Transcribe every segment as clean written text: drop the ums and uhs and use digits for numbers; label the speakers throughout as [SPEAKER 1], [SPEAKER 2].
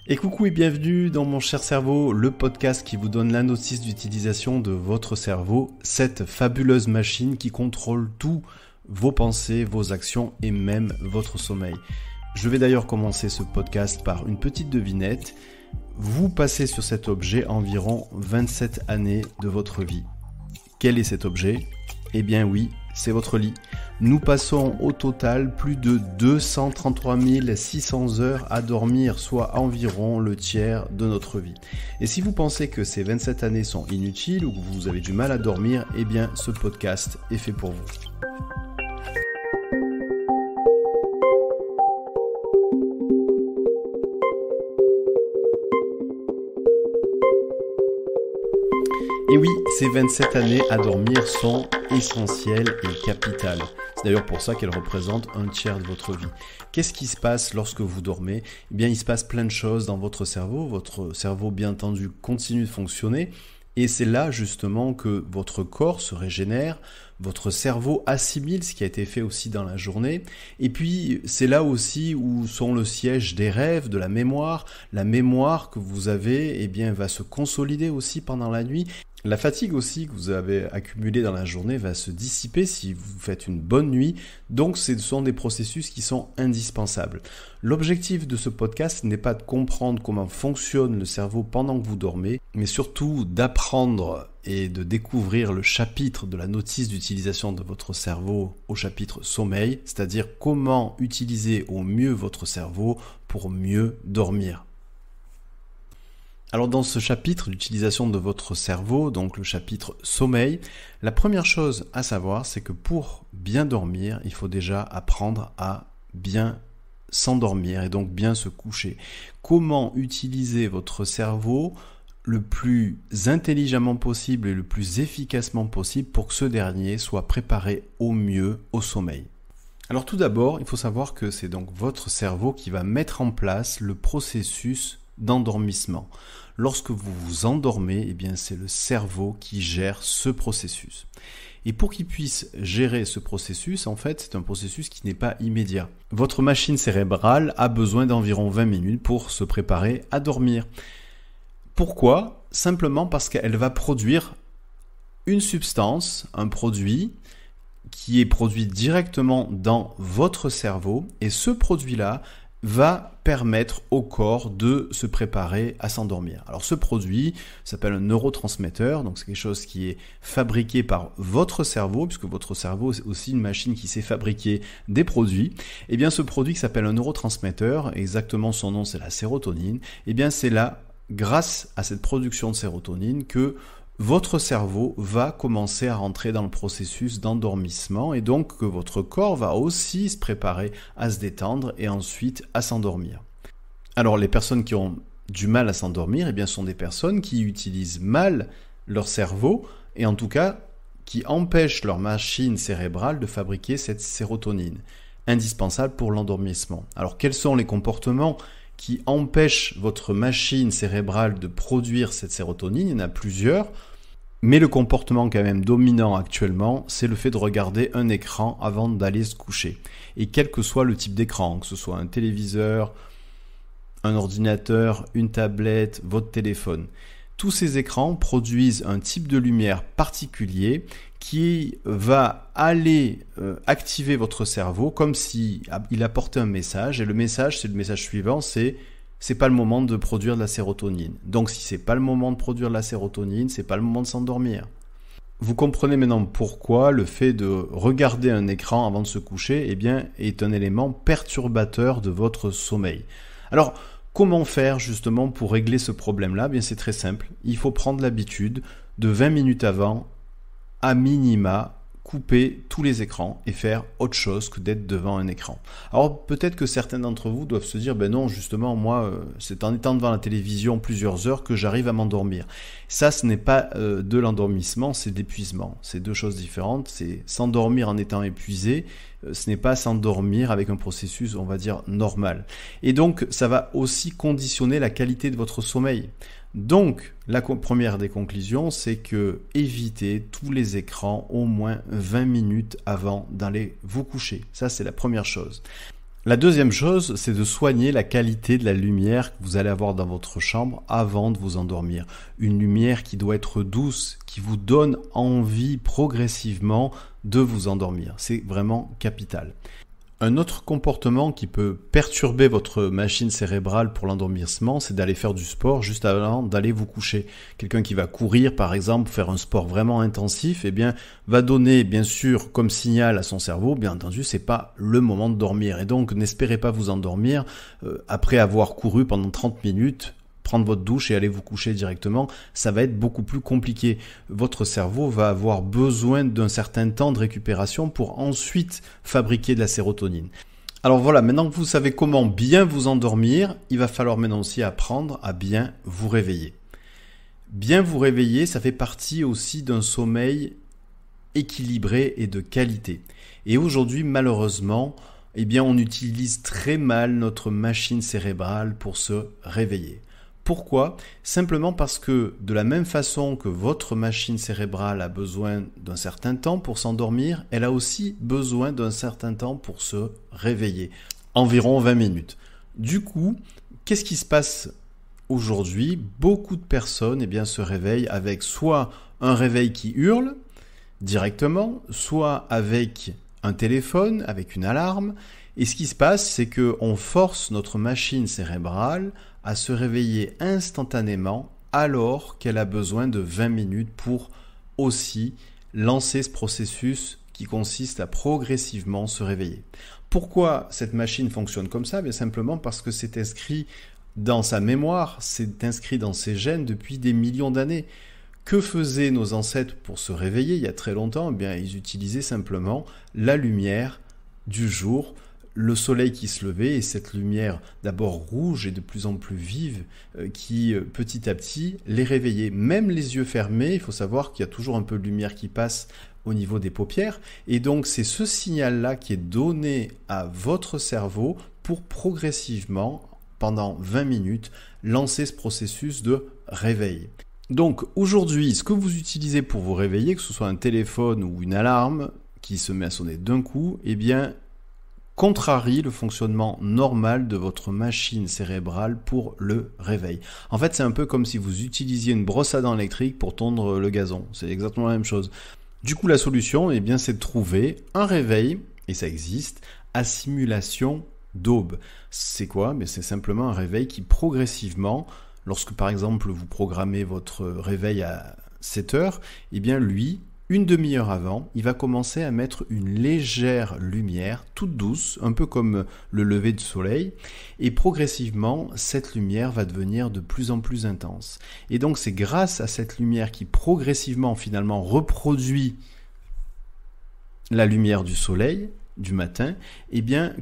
[SPEAKER 1] Et coucou et bienvenue dans Mon Cher Cerveau, le podcast qui vous donne la notice d'utilisation de votre cerveau, cette fabuleuse machine qui contrôle tout, vos pensées, vos actions et même votre sommeil. Je vais d'ailleurs commencer ce podcast par une petite devinette. Vous passez sur cet objet environ 27 années de votre vie. Quel est cet objet ? Eh bien oui, c'est votre lit. Nous passons au total plus de 233 600 heures à dormir, soit environ le tiers de notre vie. Et si vous pensez que ces 27 années sont inutiles ou que vous avez du mal à dormir, eh bien ce podcast est fait pour vous. Et oui, ces 27 années à dormir sont essentielles et capitales. C'est d'ailleurs pour ça qu'elles représentent un tiers de votre vie. Qu'est-ce qui se passe lorsque vous dormez ? Eh bien, il se passe plein de choses dans votre cerveau. Votre cerveau, bien entendu, continue de fonctionner. Et c'est là, justement, que votre corps se régénère, votre cerveau assimile ce qui a été fait aussi dans la journée. Et puis, c'est là aussi où sont le siège des rêves, de la mémoire. La mémoire que vous avez, eh bien, va se consolider aussi pendant la nuit. La fatigue aussi que vous avez accumulée dans la journée va se dissiper si vous faites une bonne nuit. Donc, ce sont des processus qui sont indispensables. L'objectif de ce podcast n'est pas de comprendre comment fonctionne le cerveau pendant que vous dormez, mais surtout d'apprendre et de découvrir le chapitre de la notice d'utilisation de votre cerveau au chapitre sommeil, c'est-à-dire comment utiliser au mieux votre cerveau pour mieux dormir. Alors dans ce chapitre d'utilisation de votre cerveau, donc le chapitre sommeil, la première chose à savoir, c'est que pour bien dormir, il faut déjà apprendre à bien s'endormir et donc bien se coucher. Comment utiliser votre cerveau le plus intelligemment possible et le plus efficacement possible pour que ce dernier soit préparé au mieux au sommeil. Alors tout d'abord, il faut savoir que c'est donc votre cerveau qui va mettre en place le processus d'endormissement. Lorsque vous vous endormez, eh bien c'est le cerveau qui gère ce processus. Et pour qu'il puisse gérer ce processus, en fait, c'est un processus qui n'est pas immédiat. Votre machine cérébrale a besoin d'environ 20 minutes pour se préparer à dormir. Pourquoi ? Simplement parce qu'elle va produire une substance, un produit qui est produit directement dans votre cerveau, et ce produit-là va permettre au corps de se préparer à s'endormir. Alors ce produit s'appelle un neurotransmetteur, donc c'est quelque chose qui est fabriqué par votre cerveau, puisque votre cerveau c'est aussi une machine qui sait fabriquer des produits. Et bien ce produit qui s'appelle un neurotransmetteur, exactement son nom c'est la sérotonine, et bien c'est là, grâce à cette production de sérotonine, que votre cerveau va commencer à rentrer dans le processus d'endormissement et donc que votre corps va aussi se préparer à se détendre et ensuite à s'endormir. Alors les personnes qui ont du mal à s'endormir, eh bien, sont des personnes qui utilisent mal leur cerveau et en tout cas qui empêchent leur machine cérébrale de fabriquer cette sérotonine, indispensable pour l'endormissement. Alors quels sont les comportements qui empêchent votre machine cérébrale de produire cette sérotonine ? Il y en a plusieurs. Mais le comportement quand même dominant actuellement, c'est le fait de regarder un écran avant d'aller se coucher. Et quel que soit le type d'écran, que ce soit un téléviseur, un ordinateur, une tablette, votre téléphone. Tous ces écrans produisent un type de lumière particulier qui va aller activer votre cerveau comme s'il apportait un message. Et le message, c'est le message suivant, c'est pas le moment de produire de la sérotonine. Donc si c'est pas le moment de produire de la sérotonine, c'est pas le moment de s'endormir. Vous comprenez maintenant pourquoi le fait de regarder un écran avant de se coucher, eh bien, est un élément perturbateur de votre sommeil. Alors, comment faire justement pour régler ce problème-là ? Eh bien, c'est très simple. Il faut prendre l'habitude de 20 minutes avant, à minima, couper tous les écrans et faire autre chose que d'être devant un écran. Alors peut-être que certains d'entre vous doivent se dire, ben non, justement, moi, c'est en étant devant la télévision plusieurs heures que j'arrive à m'endormir. Ça, ce n'est pas de l'endormissement, c'est de l'épuisement. C'est deux choses différentes. C'est s'endormir en étant épuisé, ce n'est pas s'endormir avec un processus, on va dire, normal. Et donc, ça va aussi conditionner la qualité de votre sommeil. Donc, la première des conclusions, c'est que évitez tous les écrans au moins 20 minutes avant d'aller vous coucher. Ça, c'est la première chose. La deuxième chose, c'est de soigner la qualité de la lumière que vous allez avoir dans votre chambre avant de vous endormir. Une lumière qui doit être douce, qui vous donne envie progressivement de vous endormir. C'est vraiment capital. Un autre comportement qui peut perturber votre machine cérébrale pour l'endormissement, c'est d'aller faire du sport juste avant d'aller vous coucher. Quelqu'un qui va courir, par exemple, faire un sport vraiment intensif, eh bien, va donner, bien sûr, comme signal à son cerveau, bien entendu, c'est pas le moment de dormir. Et donc, n'espérez pas vous endormir après avoir couru pendant 30 minutes, prendre votre douche et aller vous coucher directement, ça va être beaucoup plus compliqué. Votre cerveau va avoir besoin d'un certain temps de récupération pour ensuite fabriquer de la sérotonine. Alors voilà, maintenant que vous savez comment bien vous endormir, il va falloir maintenant aussi apprendre à bien vous réveiller. Bien vous réveiller, ça fait partie aussi d'un sommeil équilibré et de qualité. Et aujourd'hui, malheureusement, eh bien, on utilise très mal notre machine cérébrale pour se réveiller. Pourquoi ? Simplement parce que de la même façon que votre machine cérébrale a besoin d'un certain temps pour s'endormir, elle a aussi besoin d'un certain temps pour se réveiller, environ 20 minutes. Du coup, qu'est-ce qui se passe aujourd'hui ? Beaucoup de personnes se réveillent avec soit un réveil qui hurle directement, soit avec un téléphone, avec une alarme. Et ce qui se passe, c'est qu'on force notre machine cérébrale à se réveiller instantanément alors qu'elle a besoin de 20 minutes pour aussi lancer ce processus qui consiste à progressivement se réveiller. Pourquoi cette machine fonctionne comme ça ? Bien simplement parce que c'est inscrit dans sa mémoire, c'est inscrit dans ses gènes depuis des millions d'années. Que faisaient nos ancêtres pour se réveiller il y a très longtemps ? Ils utilisaient simplement la lumière du jour, le soleil qui se levait et cette lumière d'abord rouge et de plus en plus vive qui petit à petit les réveillait. Même les yeux fermés, il faut savoir qu'il y a toujours un peu de lumière qui passe au niveau des paupières et donc c'est ce signal-là qui est donné à votre cerveau pour progressivement, pendant 20 minutes, lancer ce processus de réveil. Donc aujourd'hui, ce que vous utilisez pour vous réveiller, que ce soit un téléphone ou une alarme qui se met à sonner d'un coup, contrarie le fonctionnement normal de votre machine cérébrale pour le réveil. En fait, c'est un peu comme si vous utilisiez une brosse à dents électrique pour tondre le gazon. C'est exactement la même chose. Du coup, la solution, c'est de trouver un réveil, et ça existe, à simulation d'aube. C'est quoi ? C'est simplement un réveil qui progressivement, lorsque par exemple vous programmez votre réveil à 7 heures, lui, une demi-heure avant, il va commencer à mettre une légère lumière, toute douce, un peu comme le lever du soleil, et progressivement, cette lumière va devenir de plus en plus intense. Et donc, c'est grâce à cette lumière qui progressivement, finalement, reproduit la lumière du soleil, du matin,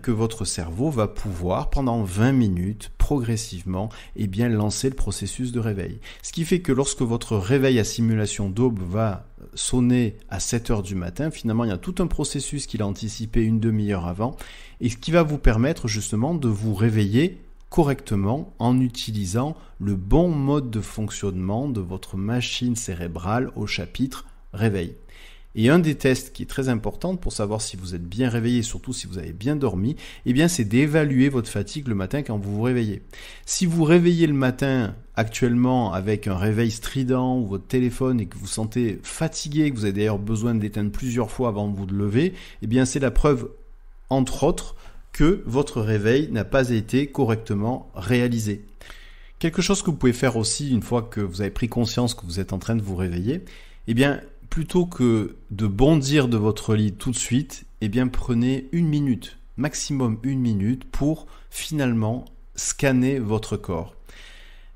[SPEAKER 1] que votre cerveau va pouvoir, pendant 20 minutes, progressivement, lancer le processus de réveil. Ce qui fait que lorsque votre réveil à simulation d'aube va sonner à 7 heures du matin, finalement, il y a tout un processus qu'il a anticipé une demi-heure avant, et ce qui va vous permettre justement de vous réveiller correctement en utilisant le bon mode de fonctionnement de votre machine cérébrale au chapitre réveil. Et un des tests qui est très important pour savoir si vous êtes bien réveillé, surtout si vous avez bien dormi, c'est d'évaluer votre fatigue le matin quand vous vous réveillez. Si vous réveillez le matin actuellement avec un réveil strident ou votre téléphone et que vous sentez fatigué, que vous avez d'ailleurs besoin de l'éteindre plusieurs fois avant de vous lever, c'est la preuve, entre autres, que votre réveil n'a pas été correctement réalisé. Quelque chose que vous pouvez faire aussi une fois que vous avez pris conscience que vous êtes en train de vous réveiller, plutôt que de bondir de votre lit tout de suite, prenez 1 minute, maximum 1 minute pour finalement scanner votre corps.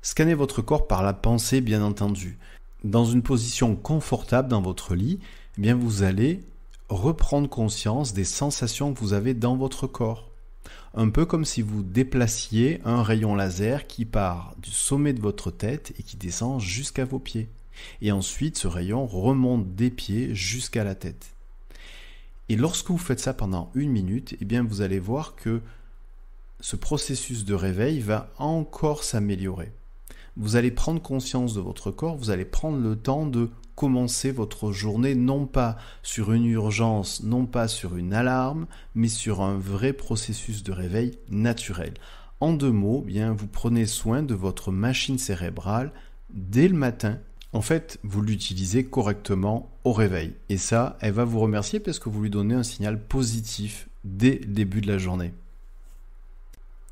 [SPEAKER 1] Scannez votre corps par la pensée, bien entendu. Dans une position confortable dans votre lit, vous allez reprendre conscience des sensations que vous avez dans votre corps. Un peu comme si vous déplaciez un rayon laser qui part du sommet de votre tête et qui descend jusqu'à vos pieds. Et ensuite, ce rayon remonte des pieds jusqu'à la tête. Et lorsque vous faites ça pendant 1 minute, vous allez voir que ce processus de réveil va encore s'améliorer. vous allez prendre conscience de votre corps, vous allez prendre le temps de commencer votre journée non pas sur une urgence, non pas sur une alarme, mais sur un vrai processus de réveil naturel. En 2 mots, bien, vous prenez soin de votre machine cérébrale dès le matin. En fait, vous l'utilisez correctement au réveil. Et ça, elle va vous remercier parce que vous lui donnez un signal positif dès le début de la journée.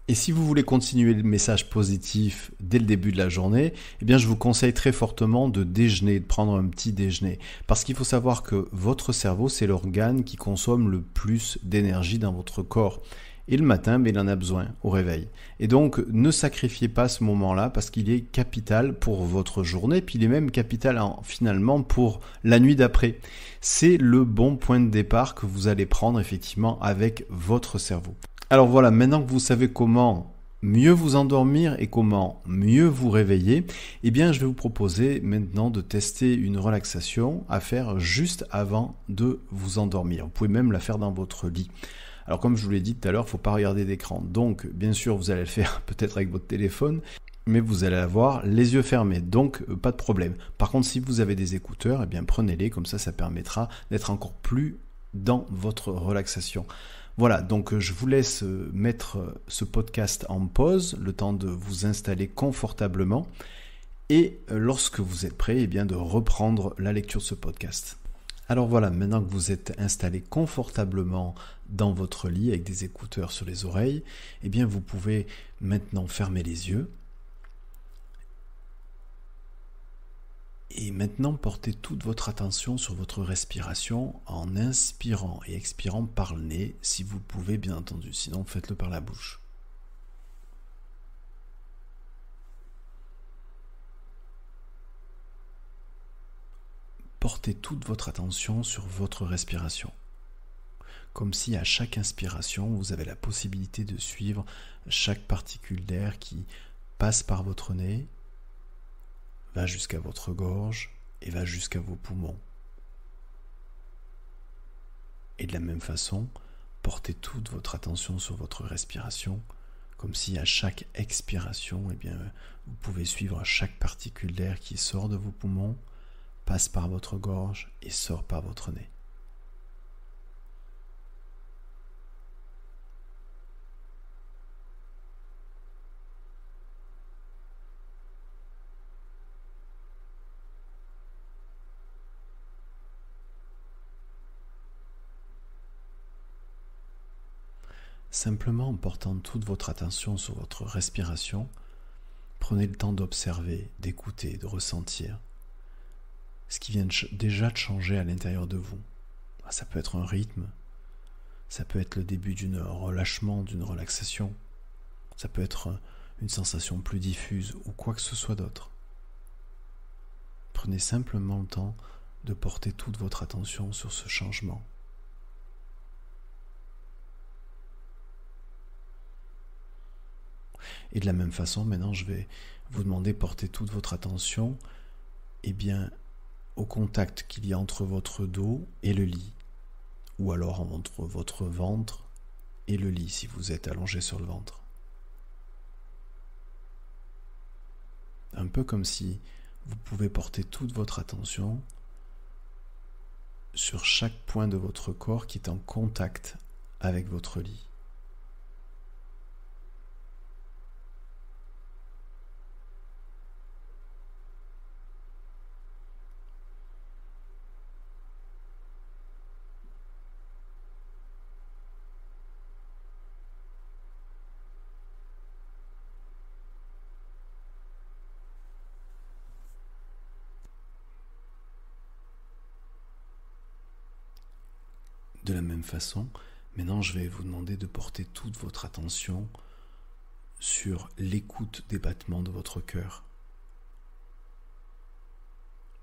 [SPEAKER 1] Et si vous voulez continuer le message positif dès le début de la journée, eh bien je vous conseille très fortement de déjeuner, de prendre un petit déjeuner. Parce qu'il faut savoir que votre cerveau, c'est l'organe qui consomme le plus d'énergie dans votre corps. Et le matin, il en a besoin au réveil. Et donc, ne sacrifiez pas ce moment-là parce qu'il est capital pour votre journée, puis il est même capital finalement pour la nuit d'après. C'est le bon point de départ que vous allez prendre effectivement avec votre cerveau. Alors voilà, maintenant que vous savez comment mieux vous endormir et comment mieux vous réveiller, eh bien je vais vous proposer maintenant de tester une relaxation à faire juste avant de vous endormir. Vous pouvez même la faire dans votre lit. Alors comme je vous l'ai dit tout à l'heure, il ne faut pas regarder d'écran. Donc bien sûr, vous allez le faire peut-être avec votre téléphone, mais vous allez avoir les yeux fermés, donc pas de problème. Par contre, si vous avez des écouteurs, eh bien prenez-les, comme ça permettra d'être encore plus dans votre relaxation. Voilà, donc je vous laisse mettre ce podcast en pause, le temps de vous installer confortablement, et lorsque vous êtes prêt, eh bien de reprendre la lecture de ce podcast. Alors voilà, maintenant que vous êtes installé confortablement dans votre lit avec des écouteurs sur les oreilles, eh bien vous pouvez maintenant fermer les yeux. Et maintenant, portez toute votre attention sur votre respiration en inspirant et expirant par le nez, si vous pouvez bien entendu, sinon faites-le par la bouche. Portez toute votre attention sur votre respiration, comme si à chaque inspiration, vous avez la possibilité de suivre chaque particule d'air qui passe par votre nez, va jusqu'à votre gorge et va jusqu'à vos poumons. Et de la même façon, portez toute votre attention sur votre respiration, comme si à chaque expiration, eh bien, vous pouvez suivre chaque particule d'air qui sort de vos poumons, passe par votre gorge et sort par votre nez. Simplement en portant toute votre attention sur votre respiration, prenez le temps d'observer, d'écouter, de ressentir ce qui vient déjà de changer à l'intérieur de vous. Ça peut être un rythme, ça peut être le début d'un relâchement, d'une relaxation, ça peut être une sensation plus diffuse ou quoi que ce soit d'autre. Prenez simplement le temps de porter toute votre attention sur ce changement. Et de la même façon, maintenant, je vais vous demander de porter toute votre attention au contact qu'il y a entre votre dos et le lit, ou alors entre votre ventre et le lit, si vous êtes allongé sur le ventre. Un peu comme si vous pouvez porter toute votre attention sur chaque point de votre corps qui est en contact avec votre lit. De la même façon, maintenant je vais vous demander de porter toute votre attention sur l'écoute des battements de votre cœur.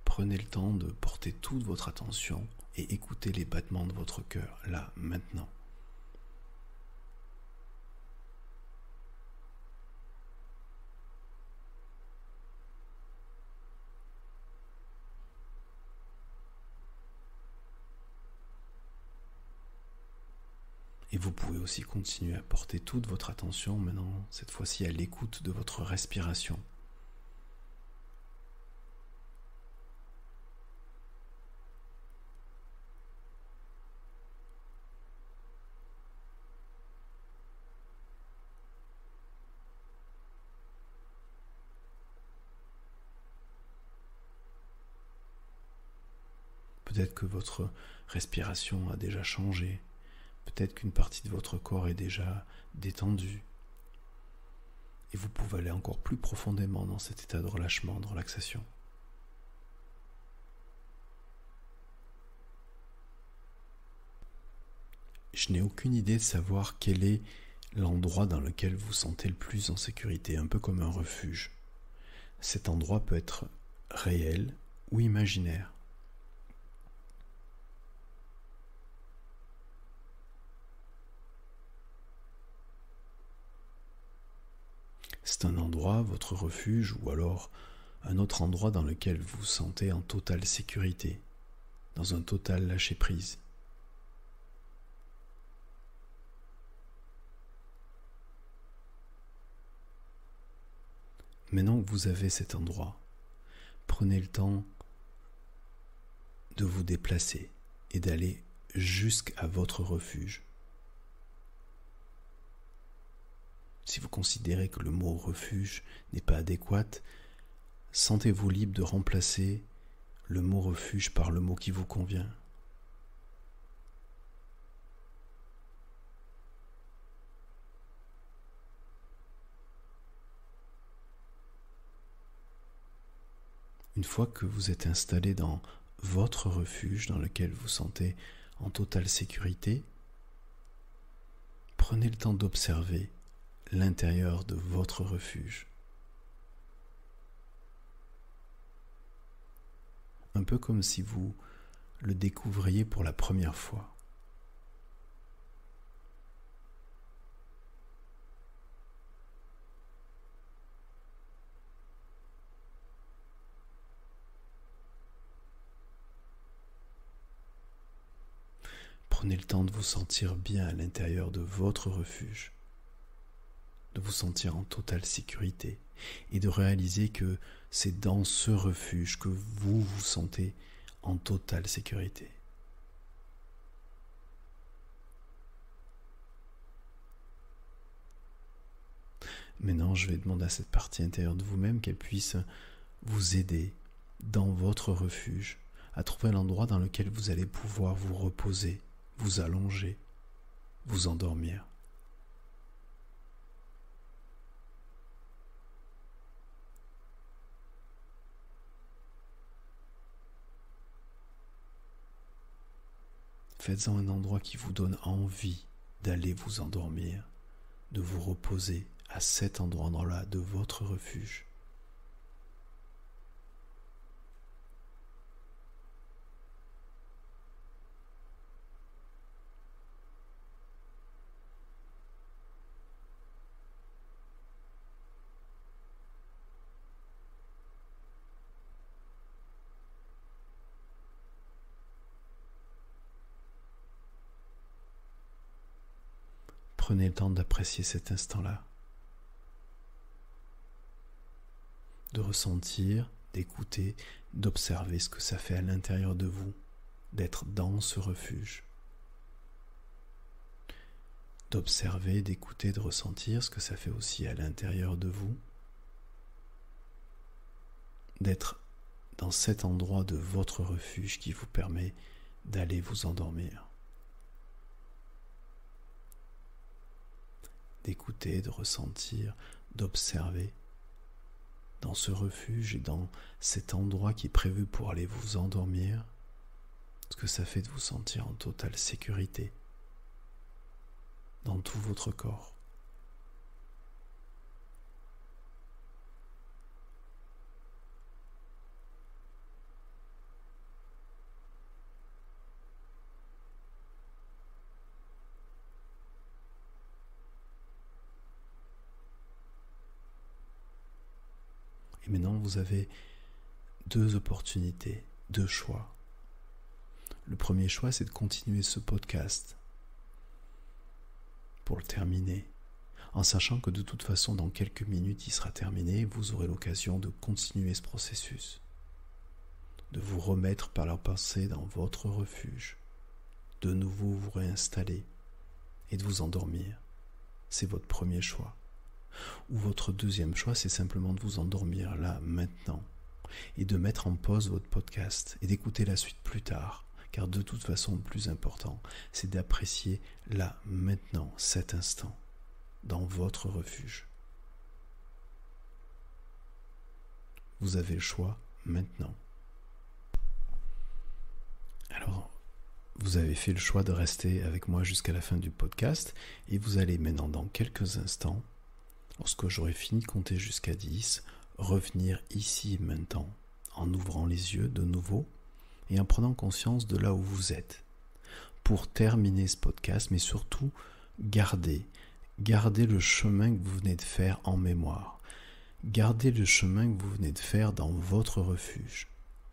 [SPEAKER 1] Prenez le temps de porter toute votre attention et écoutez les battements de votre cœur, là, maintenant. Et vous pouvez aussi continuer à porter toute votre attention maintenant, cette fois-ci à l'écoute de votre respiration. Peut-être que votre respiration a déjà changé. Peut-être qu'une partie de votre corps est déjà détendue. Et vous pouvez aller encore plus profondément dans cet état de relâchement, de relaxation. Je n'ai aucune idée de savoir quel est l'endroit dans lequel vous vous sentez le plus en sécurité, un peu comme un refuge. Cet endroit peut être réel ou imaginaire. C'est un endroit, votre refuge, ou alors un autre endroit dans lequel vous vous sentez en totale sécurité, dans un total lâcher-prise. Maintenant que vous avez cet endroit, prenez le temps de vous déplacer et d'aller jusqu'à votre refuge. Si vous considérez que le mot refuge n'est pas adéquat, sentez-vous libre de remplacer le mot refuge par le mot qui vous convient. Une fois que vous êtes installé dans votre refuge dans lequel vous vous sentez en totale sécurité, prenez le temps d'observer l'intérieur de votre refuge. Un peu comme si vous le découvriez pour la première fois. Prenez le temps de vous sentir bien à l'intérieur de votre refuge, de vous sentir en totale sécurité et de réaliser que c'est dans ce refuge que vous vous sentez en totale sécurité. Maintenant, je vais demander à cette partie intérieure de vous-même qu'elle puisse vous aider dans votre refuge à trouver l'endroit dans lequel vous allez pouvoir vous reposer, vous allonger, vous endormir. Faites-en un endroit qui vous donne envie d'aller vous endormir, de vous reposer à cet endroit-là de votre refuge. Prenez le temps d'apprécier cet instant-là, de ressentir, d'écouter, d'observer ce que ça fait à l'intérieur de vous, d'être dans ce refuge. D'observer, d'écouter, de ressentir ce que ça fait aussi à l'intérieur de vous, d'être dans cet endroit de votre refuge qui vous permet d'aller vous endormir. D'écouter, de ressentir, d'observer dans ce refuge et dans cet endroit qui est prévu pour aller vous endormir, ce que ça fait de vous sentir en totale sécurité dans tout votre corps. Et maintenant, vous avez deux opportunités, deux choix. Le premier choix, c'est de continuer ce podcast pour le terminer, en sachant que de toute façon, dans quelques minutes, il sera terminé et vous aurez l'occasion de continuer ce processus, de vous remettre par la pensée dans votre refuge, de nouveau vous réinstaller et de vous endormir. C'est votre premier choix. Ou votre deuxième choix, c'est simplement de vous endormir là, maintenant, et de mettre en pause votre podcast et d'écouter la suite plus tard. Car de toute façon, le plus important, c'est d'apprécier là, maintenant, cet instant, dans votre refuge. Vous avez le choix maintenant. Alors, vous avez fait le choix de rester avec moi jusqu'à la fin du podcast et vous allez maintenant, dans quelques instants, lorsque j'aurai fini de compter jusqu'à 10, revenir ici et maintenant, en ouvrant les yeux de nouveau et en prenant conscience de là où vous êtes. Pour terminer ce podcast, mais surtout, gardez le chemin que vous venez de faire en mémoire. Gardez le chemin que vous venez de faire dans votre refuge.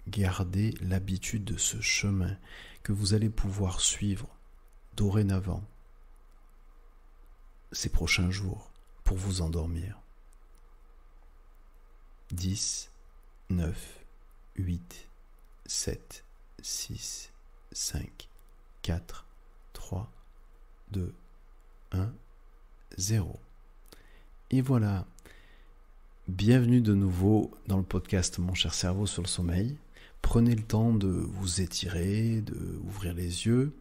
[SPEAKER 1] Gardez l'habitude de ce chemin que vous allez pouvoir suivre dorénavant ces prochains jours pour vous endormir. 10, 9, 8, 7, 6, 5, 4, 3, 2, 1, 0. Et voilà. Bienvenue de nouveau dans le podcast Mon cher cerveau sur le sommeil. Prenez le temps de vous étirer, de ouvrir les yeux,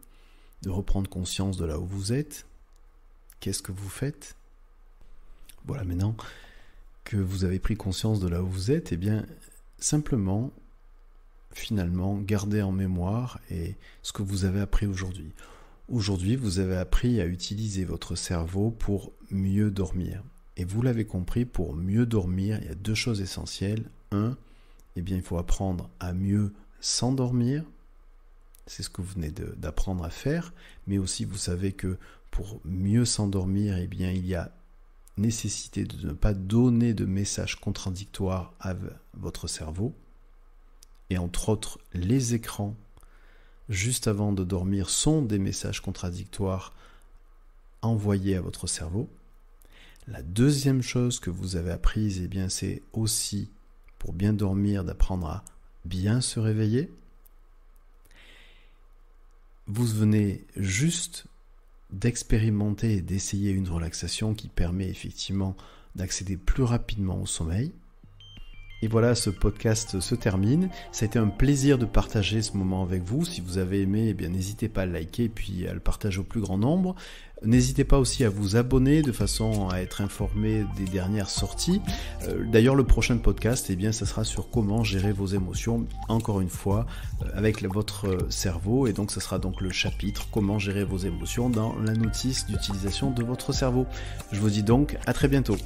[SPEAKER 1] de reprendre conscience de là où vous êtes. Qu'est-ce que vous faites ? Voilà, maintenant que vous avez pris conscience de là où vous êtes, eh bien, simplement, finalement, gardez en mémoire ce que vous avez appris aujourd'hui. Aujourd'hui, vous avez appris à utiliser votre cerveau pour mieux dormir. Et vous l'avez compris, pour mieux dormir, il y a 2 choses essentielles. 1, eh bien, il faut apprendre à mieux s'endormir. C'est ce que vous venez d'apprendre à faire. Mais aussi, vous savez que pour mieux s'endormir, eh bien, il y a nécessité de ne pas donner de messages contradictoires à votre cerveau. Et entre autres, les écrans, juste avant de dormir, sont des messages contradictoires envoyés à votre cerveau. La deuxième chose que vous avez apprise, eh bien, c'est aussi, pour bien dormir, d'apprendre à bien se réveiller. Vous venez juste d'expérimenter et d'essayer une relaxation qui permet effectivement d'accéder plus rapidement au sommeil. Et voilà, ce podcast se termine. Ça a été un plaisir de partager ce moment avec vous. Si vous avez aimé, eh bien, n'hésitez pas à le liker et puis à le partager au plus grand nombre. N'hésitez pas aussi à vous abonner de façon à être informé des dernières sorties. D'ailleurs, le prochain podcast, eh bien, ça sera sur comment gérer vos émotions, encore une fois, avec votre cerveau. Et donc, ça sera donc le chapitre comment gérer vos émotions dans la notice d'utilisation de votre cerveau. Je vous dis donc à très bientôt.